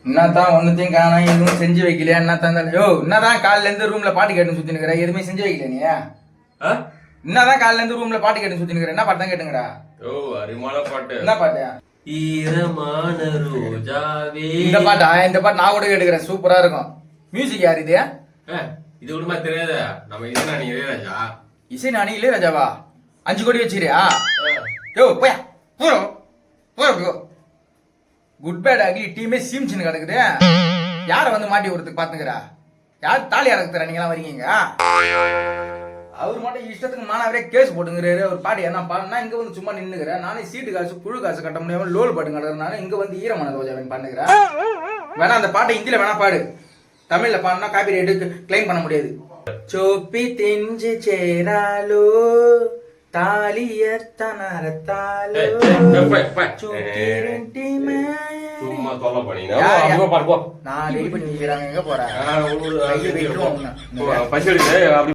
என்னத்தான் ஒன்னுத்தையும் காணோம், எதுவும் செஞ்சு வைக்கலையா? என்னத்தான் யோ என்னதான் காலைல இருந்து ரூம்ல பாட்டு கேட்டு சுத்தி நிக்கிற, எதுவுமே செஞ்சு வைக்கல நீ? என்னதான் காலைல இருந்து ரூம்ல பாட்டு கேட்டு சுத்தி நிக்கிற, என்ன பாட்டு தான் கேட்டுங்கடா? ஓ அரிமான பாட்டு. என்ன பாட்டு? ஈரமான ரோஜாவே. இந்த பாட்டா? இந்த பாட்டு நான் கூட கேட்டுக்கிறேன், சூப்பரா இருக்கும். மியூசிக் யார் இது? இது கூடமா தெரியாத? நம்ம இசைஞானி இளையராஜா. இசைஞானி இளையராஜாவா? 5 கோடி வச்சிரியா? யோ போயா போறோம் போறோம். குட் பேட் அக்லி டீமே சீம்சின்னு கிடக்குது. யார வந்து மாட்டி விடுறதுக்கு பாத்துக்கிறா? யார் தாலி அறக்குறா? நீங்க எல்லாம் வரீங்க? அவர் மட்டும் இஷ்டத்துக்கு மானாவரே கேஸ் போட்டுங்கிறாரு. அவர் பாட்டு என்ன பாடுனா இங்க வந்து சும்மா நின்னுக்கிறேன். நானே சீட்டு காசு புழு காசு கட்ட முடியாம லோல் பாட்டு கிடக்குறதுனால இங்க வந்து ஈரமான ரோஜாவின் பண்ணுகிறேன். வேணா அந்த பாட்டை ஹிந்தியில வேணா பாடு, தமிழ்ல பாடுனா காப்பி ரைட்டு கிளைம் பண்ண முடியாது. சோப்பி தெஞ்சு சேராலோ தாலியத்தனரத்தாலோ சும்மா தொல்லை பண்ணீங்க. நான் ரெடி பண்ணி வைக்கிறாங்க, எங்க போறேன்? பசி